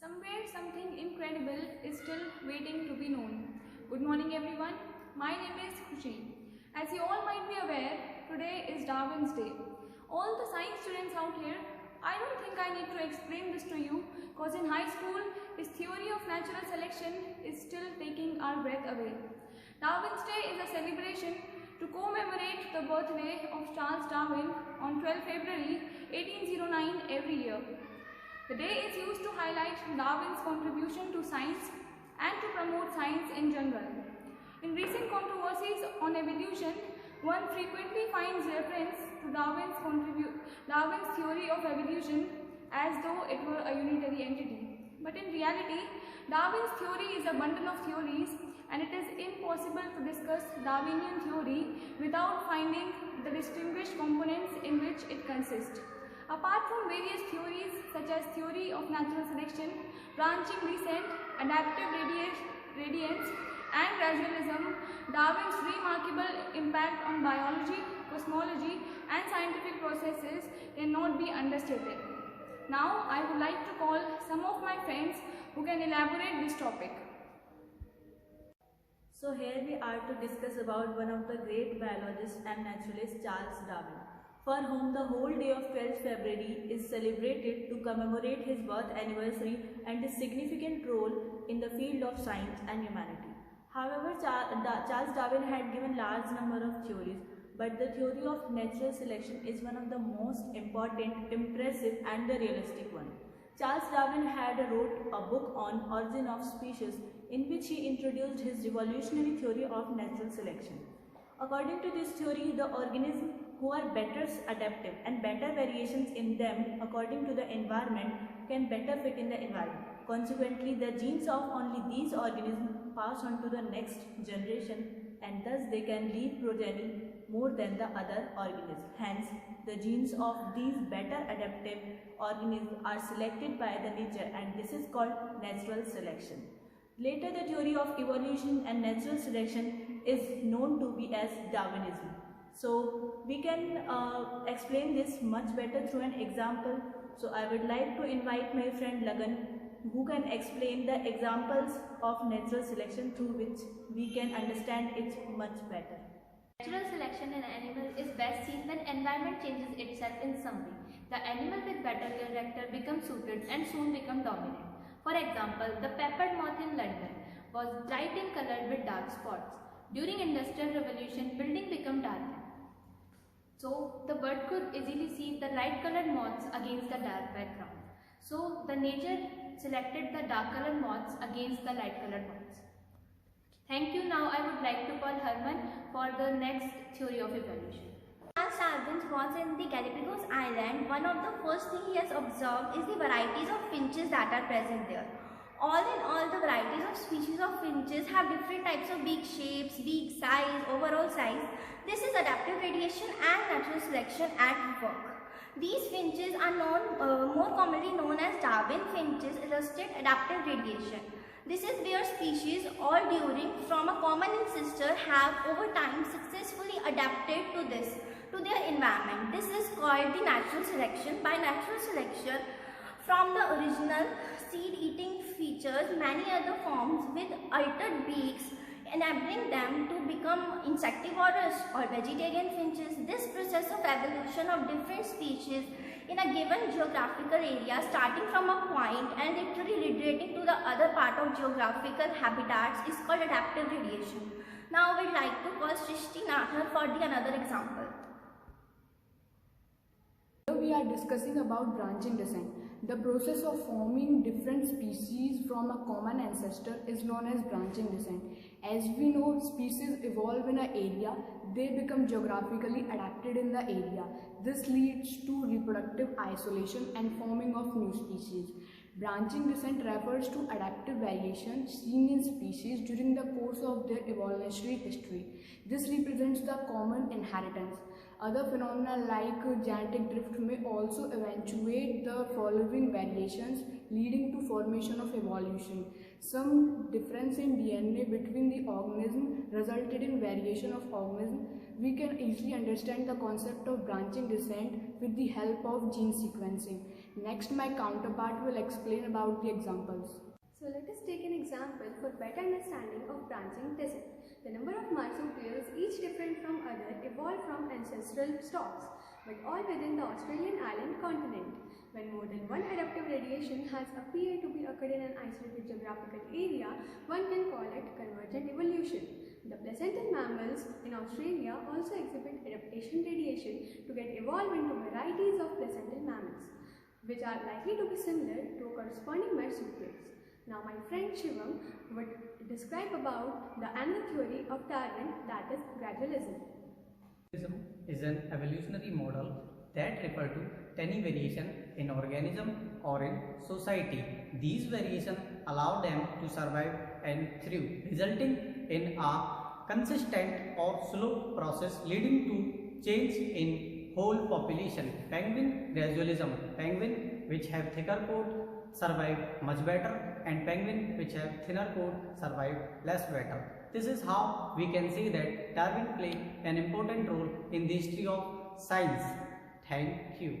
Somewhere something incredible is still waiting to be known. Good morning everyone, my name is Khushi. As you all might be aware, today is Darwin's Day. All the science students out here, I don't think I need to explain this to you because in high school, his theory of natural selection is still taking our breath away. Darwin's Day is a celebration to commemorate the birthday of Charles Darwin on 12 February 1809 every year. The day is used to highlight Darwin's contribution to science and to promote science in general. In recent controversies on evolution, one frequently finds reference to Darwin's theory of evolution as though it were a unitary entity. But in reality, Darwin's theory is a bundle of theories, and it is impossible to discuss Darwinian theory without finding the distinguished components in which it consists. Apart from various theories such as theory of natural selection, branching descent, adaptive radiance and gradualism, Darwin's remarkable impact on biology, cosmology and scientific processes cannot be understated. Now I would like to call some of my friends who can elaborate this topic. So here we are to discuss about one of the great biologists and naturalists, Charles Darwin, for whom the whole day of 12th February is celebrated to commemorate his birth anniversary and his significant role in the field of science and humanity. However, Charles Darwin had given large number of theories, but the theory of natural selection is one of the most important, impressive and the realistic one. Charles Darwin had wrote a book on origin of species in which he introduced his revolutionary theory of natural selection. According to this theory, the organisms who are better adaptive and better variations in them according to the environment can better fit in the environment. Consequently, the genes of only these organisms pass on to the next generation, and thus they can leave progeny more than the other organisms. Hence, the genes of these better adaptive organisms are selected by the nature, and this is called natural selection. Later, the theory of evolution and natural selection is known to be as Darwinism. So, we can explain this much better through an example. So, I would like to invite my friend Lagan, who can explain the examples of natural selection through which we can understand it much better. Natural selection in an animal is best seen when environment changes itself in some way. The animal with better character becomes suited and soon become dominant. For example, the peppered moth in London was bright in color with dark spots. During Industrial Revolution, building became darkened. So, the bird could easily see the light colored moths against the dark background. So, the nature selected the dark colored moths against the light colored moths. Thank you. Now, I would like to call Herman for the next theory of evolution. Charles Darwin was in the Galapagos Island. One of the first things he has observed is the varieties of finches that are present there. All in all, the varieties of species of finches have different types of beak shapes, beak size, overall size. This is adaptive radiation and natural selection at work. These finches are more commonly known as Darwin finches, illustrate adaptive radiation. This is where species, all during from a common ancestor, have over time successfully adapted to their environment. This is called the natural selection. By natural selection, from the original seed-eating features, many other forms with altered beaks, enabling them to become insectivorous or vegetarian finches. This process of evolution of different species in a given geographical area, starting from a point and literally radiating to the other part of geographical habitats, is called adaptive radiation. Now we'd like to call Srishti Nahar for another example. Here we are discussing about branching descent. The process of forming different species from a common ancestor is known as branching descent. As we know, species evolve in an area, they become geographically adapted in the area. This leads to reproductive isolation and forming of new species. Branching descent refers to adaptive variation seen in species during the course of their evolutionary history. This represents the common inheritance. Other phenomena like genetic drift may also eventuate the following variations, leading to formation of evolution. Some difference in DNA between the organism resulted in variation of organism. We can easily understand the concept of branching descent with the help of gene sequencing. Next, my counterpart will explain about the examples. So let us take an example for better understanding of branching descent. The number of marsupials, each different from other, evolved from ancestral stocks, but all within the Australian island continent. When more than one adaptive radiation has appeared to be occurred in an isolated geographical area, one can call it convergent evolution. The placental mammals in Australia also exhibit adaptation radiation to get evolved into varieties of placental mammals, which are likely to be similar to corresponding marsupials. Now my friend Shivam would describe about the another theory of Darwin, that is gradualism. Gradualism is an evolutionary model that refers to tiny variation in organism or in society. These variations allow them to survive and thrive, resulting in a consistent or slow process leading to change in whole population. Penguin gradualism. Penguin which have thicker coat survive much better, and penguin which have thinner coat survive less better. This is how we can say that Darwin played an important role in the history of science. Thank you.